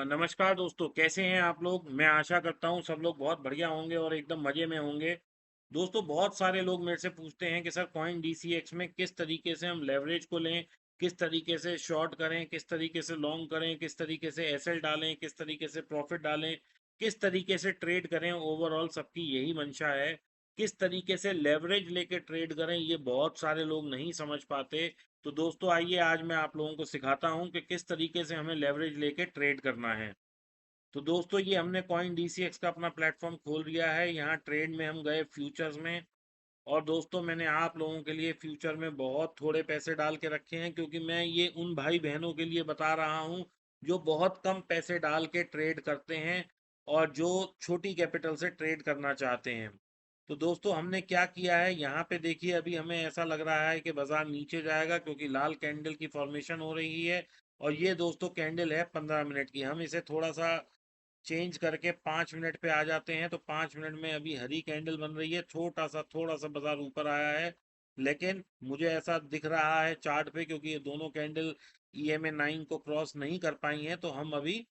नमस्कार दोस्तों, कैसे हैं आप लोग। मैं आशा करता हूं सब लोग बहुत बढ़िया होंगे और एकदम मज़े में होंगे। दोस्तों, बहुत सारे लोग मेरे से पूछते हैं कि सर कॉइन डीसीएक्स में किस तरीके से हम लेवरेज को लें, किस तरीके से शॉर्ट करें, किस तरीके से लॉन्ग करें, किस तरीके से एसएल डालें, किस तरीके से प्रॉफिट डालें, किस तरीके से ट्रेड करें। ओवरऑल सबकी यही मंशा है, किस तरीके से लेवरेज लेके ट्रेड करें। ये बहुत सारे लोग नहीं समझ पाते। तो दोस्तों आइए, आज मैं आप लोगों को सिखाता हूं कि किस तरीके से हमें लेवरेज लेके ट्रेड करना है। तो दोस्तों, ये हमने कॉइन डीसीएक्स का अपना प्लेटफॉर्म खोल दिया है। यहाँ ट्रेड में हम गए फ्यूचर्स में। और दोस्तों, मैंने आप लोगों के लिए फ्यूचर में बहुत थोड़े पैसे डाल के रखे हैं, क्योंकि मैं ये उन भाई बहनों के लिए बता रहा हूँ जो बहुत कम पैसे डाल के ट्रेड करते हैं और जो छोटी कैपिटल से ट्रेड करना चाहते हैं। तो दोस्तों, हमने क्या किया है, यहाँ पे देखिए, अभी हमें ऐसा लग रहा है कि बाजार नीचे जाएगा क्योंकि लाल कैंडल की फॉर्मेशन हो रही है। और ये दोस्तों कैंडल है 15 मिनट की। हम इसे थोड़ा सा चेंज करके 5 मिनट पे आ जाते हैं। तो 5 मिनट में अभी हरी कैंडल बन रही है, थोड़ा सा बाजार ऊपर आया है। लेकिन मुझे ऐसा दिख रहा है चार्ट पे, क्योंकि ये दोनों कैंडल ईएमए 9 को क्रॉस नहीं कर पाई हैं, तो हम अभी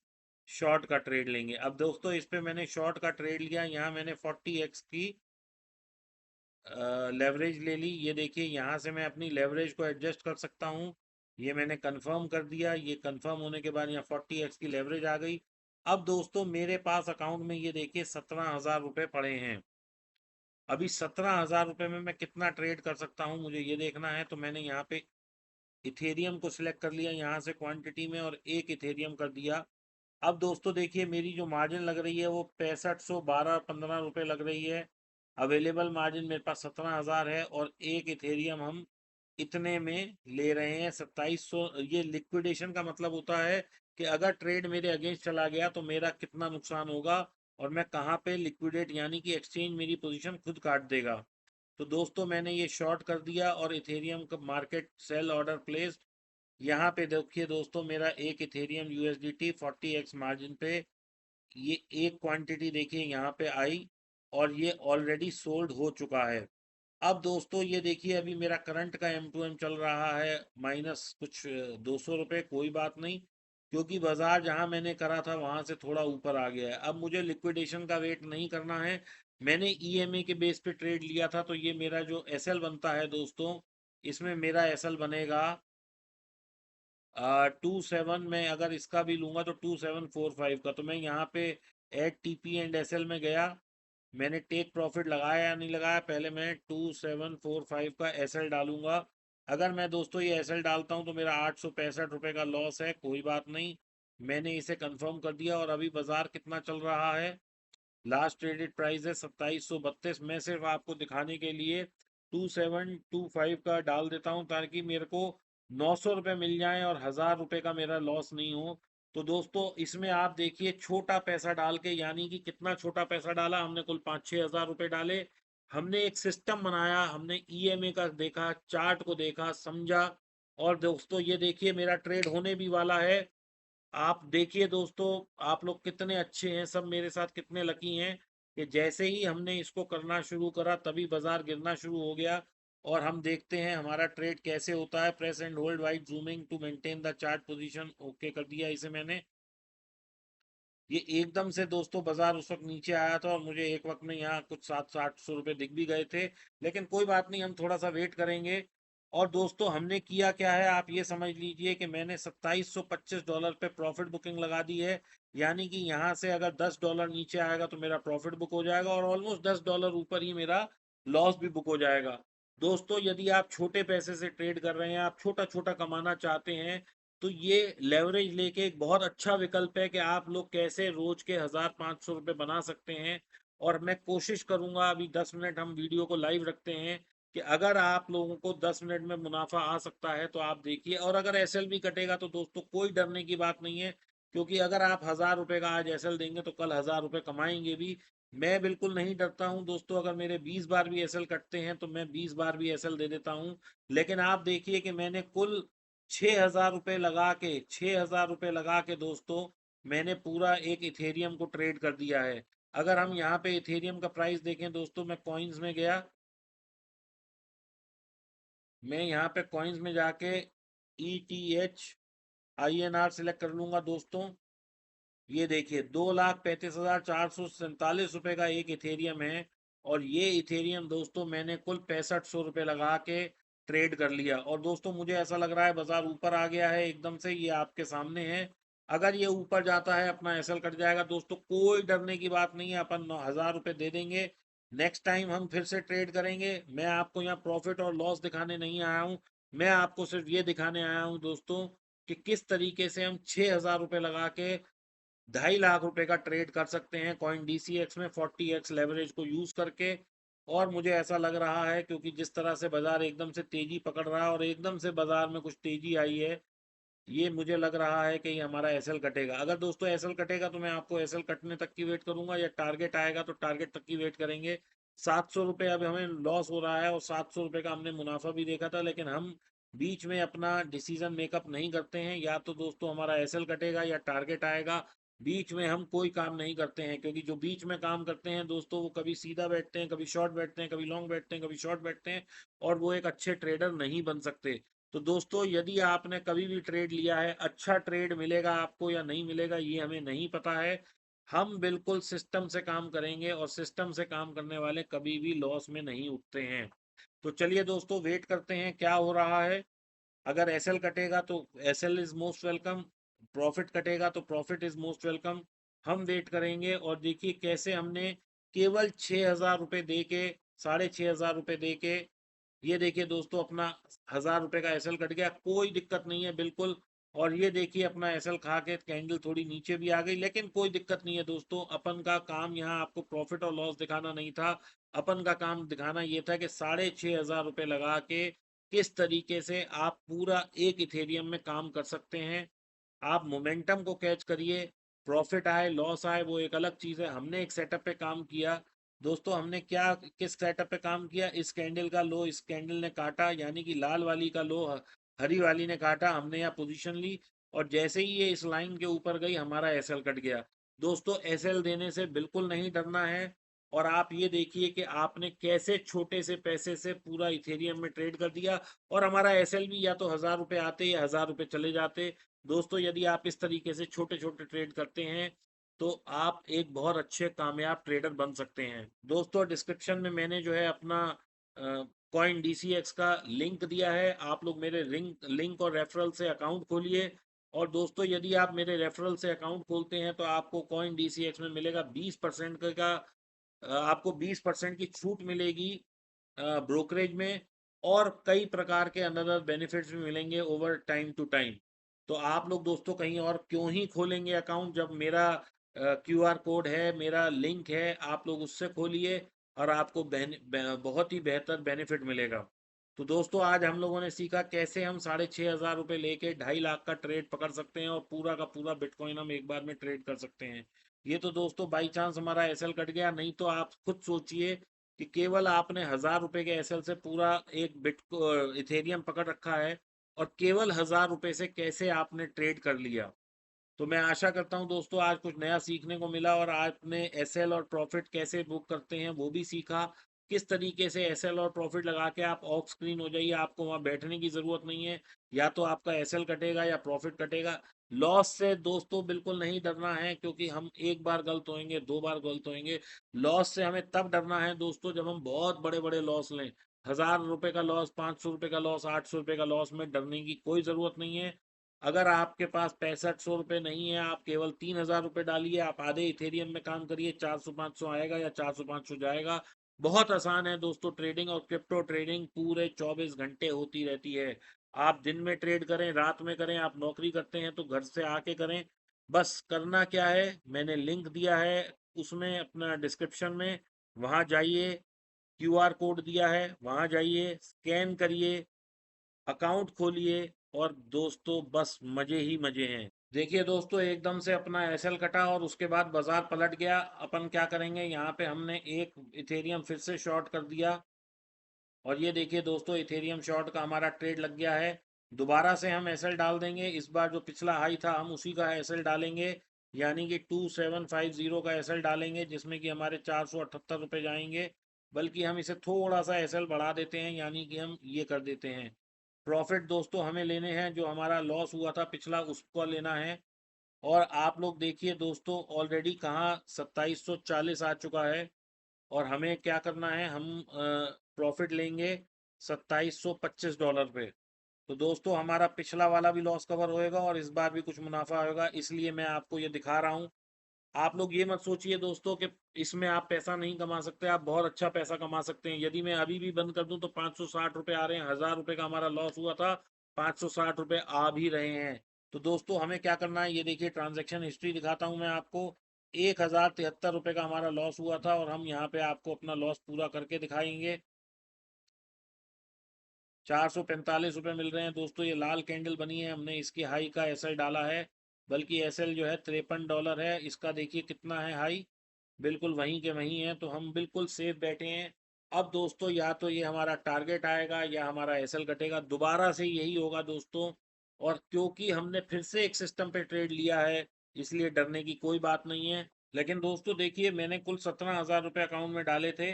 शॉर्ट का ट्रेड लेंगे। अब दोस्तों, इस पे मैंने शॉर्ट का ट्रेड लिया। यहाँ मैंने 40x की लेवरेज ले ली। ये देखिए, यहाँ से मैं अपनी लेवरेज को एडजस्ट कर सकता हूँ। ये मैंने कंफर्म कर दिया। ये कंफर्म होने के बाद यहाँ 40x की लेवरेज आ गई। अब दोस्तों, मेरे पास अकाउंट में ये देखिए 17,000 रुपये पड़े हैं। अभी 17,000 रुपये में मैं कितना ट्रेड कर सकता हूँ, मुझे ये देखना है। तो मैंने यहाँ पे इथेरियम को सिलेक्ट कर लिया यहाँ से क्वांटिटी में, और एक इथेरियम कर दिया। अब दोस्तों देखिए, मेरी जो मार्जिन लग रही है वो 6512-15 रुपये लग रही है। अवेलेबल मार्जिन मेरे पास 17,000 है, और एक इथेरियम हम इतने में ले रहे हैं 2700। ये लिक्विडेशन का मतलब होता है कि अगर ट्रेड मेरे अगेंस्ट चला गया तो मेरा कितना नुकसान होगा, और मैं कहाँ पे लिक्विडेट, यानी कि एक्सचेंज मेरी पोजीशन खुद काट देगा। तो दोस्तों, मैंने ये शॉर्ट कर दिया और इथेरियम का मार्केट सेल ऑर्डर प्लेस्ड। यहाँ पे देखिए दोस्तों, मेरा एक इथेरियम यूएसडीटी 40x मार्जिन पे, ये एक क्वांटिटी देखिए यहाँ पे आई, और ये ऑलरेडी सोल्ड हो चुका है। अब दोस्तों ये देखिए, अभी मेरा करंट का M2M चल रहा है माइनस कुछ 200 रुपये। कोई बात नहीं, क्योंकि बाजार जहां मैंने करा था वहां से थोड़ा ऊपर आ गया है। अब मुझे लिक्विडेशन का वेट नहीं करना है। मैंने ईएमए के बेस पे ट्रेड लिया था, तो ये मेरा जो एसएल बनता है दोस्तों, इसमें मेरा एसएल बनेगा 27। मैं अगर इसका भी लूंगा तो 2745 का। तो मैं यहाँ पे एड टीपी एंड एसएल में गया। मैंने टेक प्रॉफिट लगाया या नहीं लगाया, पहले मैं 2745 का एसएल डालूंगा। अगर मैं दोस्तों ये एसएल डालता हूं तो मेरा 865 रुपये का लॉस है। कोई बात नहीं, मैंने इसे कंफर्म कर दिया। और अभी बाजार कितना चल रहा है, लास्ट ट्रेडेड प्राइस है 2732। मैं सिर्फ आपको दिखाने के लिए 2725 का डाल देता हूं, ताकि मेरे को 900 रुपये मिल जाए और 1000 रुपये का मेरा लॉस नहीं हो। तो दोस्तों, इसमें आप देखिए, छोटा पैसा डाल के, यानी कि कितना छोटा पैसा डाला हमने, कुल 5-6 हज़ार रुपये डाले। हमने एक सिस्टम बनाया, हमने ईएमए का देखा, चार्ट को देखा, समझा। और दोस्तों ये देखिए, मेरा ट्रेड होने भी वाला है। आप देखिए दोस्तों, आप लोग कितने अच्छे हैं, सब मेरे साथ कितने लकी हैं कि जैसे ही हमने इसको करना शुरू करा तभी बाजार गिरना शुरू हो गया। और हम देखते हैं हमारा ट्रेड कैसे होता है। Press and hold while zooming to maintain the chart position, okay कर दिया इसे मैंने। ये एकदम से दोस्तों बाजार उस वक्त नीचे आया था, और मुझे एक वक्त में यहाँ कुछ 700-800 रुपये दिख भी गए थे। लेकिन कोई बात नहीं, हम थोड़ा सा वेट करेंगे। और दोस्तों, हमने किया क्या है, आप ये समझ लीजिए कि मैंने $2725 पे प्रॉफिट बुकिंग लगा दी है। यानी कि यहाँ से अगर $10 नीचे आएगा तो मेरा प्रॉफिट बुक हो जाएगा, और ऑलमोस्ट $10 ऊपर ही मेरा लॉस भी बुक हो जाएगा। दोस्तों, यदि आप छोटे पैसे से ट्रेड कर रहे हैं, आप छोटा छोटा कमाना चाहते हैं, तो ये लेवरेज लेके एक बहुत अच्छा विकल्प है कि आप लोग कैसे रोज के 1,000-500 रुपये बना सकते हैं। और मैं कोशिश करूंगा, अभी 10 मिनट हम वीडियो को लाइव रखते हैं, कि अगर आप लोगों को 10 मिनट में मुनाफा आ सकता है तो आप देखिए। और अगर एसएल भी कटेगा तो दोस्तों कोई डरने की बात नहीं है, क्योंकि अगर आप 1,000 रुपये का आज एसएल देंगे तो कल 1,000 रुपये कमाएंगे भी। मैं बिल्कुल नहीं डरता हूं दोस्तों, अगर मेरे 20 बार भी एसएल कटते हैं तो मैं 20 बार भी एसएल दे देता हूं। लेकिन आप देखिए कि मैंने कुल 6,000 रुपये लगा के, 6,000 रुपये लगा के दोस्तों, मैंने पूरा एक इथेरियम को ट्रेड कर दिया है। अगर हम यहाँ पे इथेरियम का प्राइस देखें दोस्तों, मैं कॉइन्स में गया, मैं यहाँ पे कॉइन्स में जाके ETH INR सिलेक्ट कर लूंगा दोस्तों। ये देखिए 2,35,447 रुपए का एक इथेरियम है। और ये इथेरियम दोस्तों मैंने कुल 6500 रुपये लगा के ट्रेड कर लिया। और दोस्तों मुझे ऐसा लग रहा है बाजार ऊपर आ गया है एकदम से, ये आपके सामने है। अगर ये ऊपर जाता है अपना एसएल कट जाएगा दोस्तों, कोई डरने की बात नहीं है, अपन 9,000 रुपये दे देंगे। नेक्स्ट टाइम हम फिर से ट्रेड करेंगे। मैं आपको यहाँ प्रॉफिट और लॉस दिखाने नहीं आया हूँ, मैं आपको सिर्फ ये दिखाने आया हूँ दोस्तों कि किस तरीके से हम 6,000 रुपये लगा के 2.5 लाख रुपए का ट्रेड कर सकते हैं कॉइन डीसीएक्स में 40x लेवरेज को यूज करके। और मुझे ऐसा लग रहा है क्योंकि जिस तरह से बाजार एकदम से तेजी पकड़ रहा है और एकदम से बाजार में कुछ तेजी आई है, ये मुझे लग रहा है कि ये हमारा एसएल कटेगा। अगर दोस्तों एसएल कटेगा तो मैं आपको एसएल कटने तक की वेट करूंगा, या टारगेट आएगा तो टारगेट तक की वेट करेंगे। 700 रुपये अब हमें लॉस हो रहा है और 700 रुपये का हमने मुनाफा भी देखा था, लेकिन हम बीच में अपना डिसीजन मेकअप नहीं करते हैं। या तो दोस्तों हमारा एसएल कटेगा या टारगेट आएगा, बीच में हम कोई काम नहीं करते हैं। क्योंकि जो बीच में काम करते हैं दोस्तों वो कभी सीधा बैठते हैं, कभी शॉर्ट बैठते हैं, कभी लॉन्ग बैठते हैं, कभी शॉर्ट बैठते हैं, और वो एक अच्छे ट्रेडर नहीं बन सकते। तो दोस्तों यदि आपने कभी भी ट्रेड लिया है, अच्छा ट्रेड मिलेगा आपको या नहीं मिलेगा ये हमें नहीं पता है। हम बिल्कुल सिस्टम से काम करेंगे और सिस्टम से काम करने वाले कभी भी लॉस में नहीं उठते हैं। तो चलिए दोस्तों वेट करते हैं क्या हो रहा है। अगर एसएल कटेगा तो SL is most welcome, profit कटेगा तो प्रॉफिट इज मोस्ट वेलकम। हम वेट करेंगे और देखिए कैसे हमने केवल 6,000 रुपये दे के, 6,500 रुपये दे के, ये देखिए दोस्तों अपना 1,000 रुपये का एसएल कट गया, कोई दिक्कत नहीं है बिल्कुल। और ये देखिए अपना एसएल खा के कैंडल थोड़ी नीचे भी आ गई, लेकिन कोई दिक्कत नहीं है दोस्तों। अपन का काम यहाँ आपको प्रॉफिट और लॉस दिखाना नहीं था, अपन का काम दिखाना ये था कि 6,500 रुपये लगा के किस तरीके से आप पूरा एक इथेरियम में काम कर सकते हैं। आप मोमेंटम को कैच करिए, प्रॉफिट आए लॉस आए वो एक अलग चीज़ है। हमने एक सेटअप पे काम किया दोस्तों, हमने क्या किस सेटअप पे काम किया, इस कैंडल का लो इस कैंडल ने काटा, यानी कि लाल वाली का लो हरी वाली ने काटा, हमने यहाँ पोजीशन ली, और जैसे ही ये इस लाइन के ऊपर गई हमारा एसएल कट गया। दोस्तों एसएल देने से बिल्कुल नहीं डरना है। और आप ये देखिए कि आपने कैसे छोटे से पैसे से पूरा इथेरियम में ट्रेड कर दिया, और हमारा एसएल भी या तो 1,000 रुपये आते या 1,000 रुपये चले जाते। दोस्तों यदि आप इस तरीके से छोटे छोटे ट्रेड करते हैं तो आप एक बहुत अच्छे कामयाब ट्रेडर बन सकते हैं। दोस्तों डिस्क्रिप्शन में मैंने जो है अपना कॉइन डीसीएक्स का लिंक दिया है, आप लोग मेरे लिंक और रेफरल से अकाउंट खोलिए। और दोस्तों यदि आप मेरे रेफरल से अकाउंट खोलते हैं तो आपको कॉइन डीसीएक्स में मिलेगा 20% का आपको 20% की छूट मिलेगी ब्रोकरेज में, और कई प्रकार के अनदर बेनिफिट्स भी मिलेंगे ओवर टाइम टू टाइम। तो आप लोग दोस्तों कहीं और क्यों ही खोलेंगे अकाउंट, जब मेरा क्यूआर कोड है, मेरा लिंक है, आप लोग उससे खोलिए और आपको बहुत ही बेहतर बेनिफिट मिलेगा। तो दोस्तों आज हम लोगों ने सीखा कैसे हम 6,500 रुपये लेके 2.5 लाख का ट्रेड पकड़ सकते हैं और पूरा का पूरा बिटकॉइन हम एक बार में ट्रेड कर सकते हैं। ये तो दोस्तों बाई चांस हमारा एसएल कट गया, नहीं तो आप खुद सोचिए कि केवल आपने 1,000 रुपये के एसएल से पूरा एक बिट इथेरियम पकड़ रखा है, और केवल 1,000 रुपये से कैसे आपने ट्रेड कर लिया। तो मैं आशा करता हूं दोस्तों आज कुछ नया सीखने को मिला, और आपने एसएल और प्रॉफिट कैसे बुक करते हैं वो भी सीखा। किस तरीके से एसएल और प्रॉफिट लगा के आप ऑफ स्क्रीन हो जाइए, आपको वहां बैठने की जरूरत नहीं है, या तो आपका एसएल कटेगा या प्रॉफिट कटेगा। लॉस से दोस्तों बिल्कुल नहीं डरना है, क्योंकि हम एक बार गलत होंगे, दो बार गलत होंगे। लॉस से हमें तब डरना है दोस्तों जब हम बहुत बड़े बड़े लॉस लें। 1,000 रुपये का लॉस, 500 रुपये का लॉस, 800 रुपये का लॉस में डरने की कोई जरूरत नहीं है। अगर आपके पास 6500 रुपये नहीं है, आप केवल 3,000 रुपये डालिए, आप आधे इथेरियम में काम करिए, 400-500 आएगा या 400-500 जाएगा। बहुत आसान है दोस्तों ट्रेडिंग, और क्रिप्टो ट्रेडिंग पूरे 24 घंटे होती रहती है। आप दिन में ट्रेड करें, रात में करें, आप नौकरी करते हैं तो घर से आके करें। बस करना क्या है, मैंने लिंक दिया है उसमें अपना डिस्क्रिप्शन में, वहां जाइए, क्यूआर कोड दिया है वहां जाइए, स्कैन करिए, अकाउंट खोलिए, और दोस्तों बस मजे ही मजे हैं। देखिए दोस्तों एकदम से अपना एसएल कटा और उसके बाद बाजार पलट गया। अपन क्या करेंगे, यहाँ पे हमने एक इथेरियम फिर से शॉर्ट कर दिया, और ये देखिए दोस्तों इथेरियम शॉर्ट का हमारा ट्रेड लग गया है। दोबारा से हम एसएल डाल देंगे, इस बार जो पिछला हाई था हम उसी का एसएल डालेंगे, यानी कि 2,750 का एसएल डालेंगे, जिसमें कि हमारे 478 रुपये जाएंगे। बल्कि हम इसे थोड़ा सा एसएल बढ़ा देते हैं, यानी कि हम ये कर देते हैं, प्रॉफिट दोस्तों हमें लेने हैं, जो हमारा लॉस हुआ था पिछला उसको लेना है। और आप लोग देखिए दोस्तों ऑलरेडी कहाँ 2740 आ चुका है, और हमें क्या करना है, हम प्रॉफिट लेंगे $2725 पे। तो दोस्तों हमारा पिछला वाला भी लॉस कवर होएगा और इस बार भी कुछ मुनाफा होगा, इसलिए मैं आपको ये दिखा रहा हूँ। आप लोग ये मत सोचिए दोस्तों कि इसमें आप पैसा नहीं कमा सकते, आप बहुत अच्छा पैसा कमा सकते हैं। यदि मैं अभी भी बंद कर दूं तो 560 रुपये आ रहे हैं, 1000 रुपये का हमारा लॉस हुआ था, 560 रुपये आ भी रहे हैं। तो दोस्तों हमें क्या करना है, ये देखिए ट्रांजैक्शन हिस्ट्री दिखाता हूं मैं आपको। 1073 रुपये का हमारा लॉस हुआ था, और हम यहाँ पे आपको अपना लॉस पूरा करके दिखाएंगे। 445 रुपये मिल रहे हैं दोस्तों, ये लाल कैंडल बनी है, हमने इसकी हाई का एसएल डाला है, बल्कि एसएल जो है $53 है, इसका देखिए कितना है हाई, बिल्कुल वहीं के वहीं है, तो हम बिल्कुल सेफ बैठे हैं। अब दोस्तों या तो ये हमारा टारगेट आएगा या हमारा एसएल कटेगा, दोबारा से यही होगा दोस्तों। और क्योंकि हमने फिर से एक सिस्टम पे ट्रेड लिया है, इसलिए डरने की कोई बात नहीं है। लेकिन दोस्तों देखिए मैंने कुल 17,000 रुपये अकाउंट में डाले थे,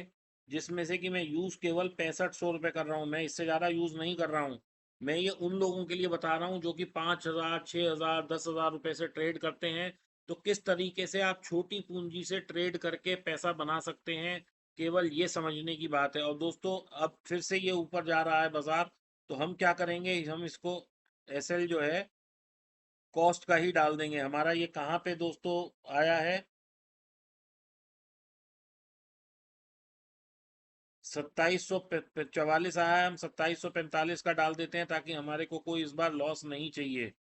जिसमें से कि मैं यूज़ केवल 6500 रुपये कर रहा हूँ, मैं इससे ज़्यादा यूज़ नहीं कर रहा हूँ। मैं ये उन लोगों के लिए बता रहा हूँ जो कि 5,000, 6,000, 10,000 रुपये से ट्रेड करते हैं। तो किस तरीके से आप छोटी पूंजी से ट्रेड करके पैसा बना सकते हैं, केवल ये समझने की बात है। और दोस्तों अब फिर से ये ऊपर जा रहा है बाजार, तो हम क्या करेंगे, हम इसको एसएल जो है कॉस्ट का ही डाल देंगे। हमारा ये कहाँ पे दोस्तों आया है, 2744 आया है, हम 2745 का डाल देते हैं ताकि हमारे को कोई इस बार लॉस नहीं चाहिए।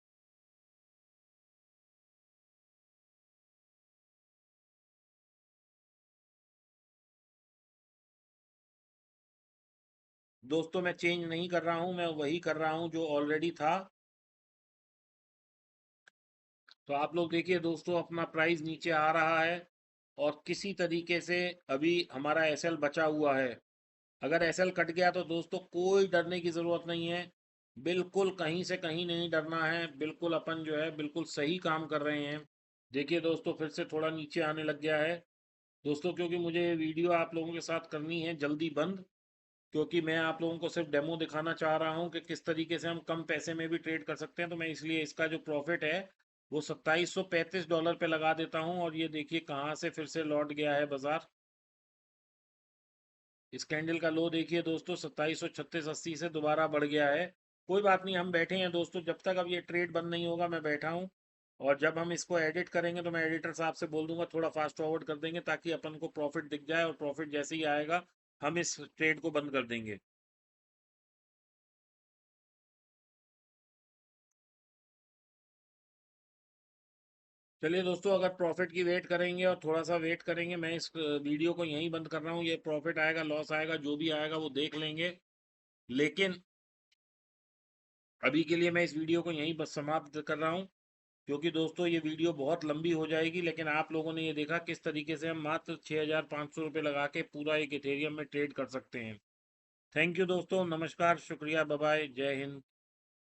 दोस्तों मैं चेंज नहीं कर रहा हूं, मैं वही कर रहा हूं जो ऑलरेडी था। तो आप लोग देखिए दोस्तों अपना प्राइस नीचे आ रहा है, और किसी तरीके से अभी हमारा एसएल बचा हुआ है। अगर एसएल कट गया तो दोस्तों कोई डरने की ज़रूरत नहीं है, बिल्कुल कहीं से कहीं नहीं डरना है, बिल्कुल अपन जो है बिल्कुल सही काम कर रहे हैं। देखिए दोस्तों फिर से थोड़ा नीचे आने लग गया है दोस्तों, क्योंकि मुझे ये वीडियो आप लोगों के साथ करनी है जल्दी बंद, क्योंकि मैं आप लोगों को सिर्फ डेमो दिखाना चाह रहा हूँ कि किस तरीके से हम कम पैसे में भी ट्रेड कर सकते हैं। तो मैं इसलिए इसका जो प्रॉफिट है वो $2735 पे लगा देता हूँ, और ये देखिए कहाँ से फिर से लौट गया है बाजार। इस कैंडल का लो देखिए दोस्तों 2736.80 से दोबारा बढ़ गया है। कोई बात नहीं, हम बैठे हैं दोस्तों, जब तक अब ये ट्रेड बंद नहीं होगा मैं बैठा हूँ। और जब हम इसको एडिट करेंगे तो मैं एडिटर साहब से बोल दूंगा थोड़ा फास्ट फॉरवर्ड कर देंगे, ताकि अपन को प्रॉफिट दिख जाए, और प्रॉफिट जैसे ही आएगा हम इस ट्रेड को बंद कर देंगे। चलिए दोस्तों, अगर प्रॉफिट की वेट करेंगे और थोड़ा सा वेट करेंगे, मैं इस वीडियो को यहीं बंद कर रहा हूँ। ये प्रॉफिट आएगा लॉस आएगा जो भी आएगा वो देख लेंगे, लेकिन अभी के लिए मैं इस वीडियो को यहीं बस समाप्त कर रहा हूँ, क्योंकि दोस्तों ये वीडियो बहुत लंबी हो जाएगी। लेकिन आप लोगों ने ये देखा किस तरीके से हम मात्र 6,500 रुपये लगा के पूरा एक इथेरियम में ट्रेड कर सकते हैं। थैंक यू दोस्तों, नमस्कार, शुक्रिया, बाय बाय, जय हिंद।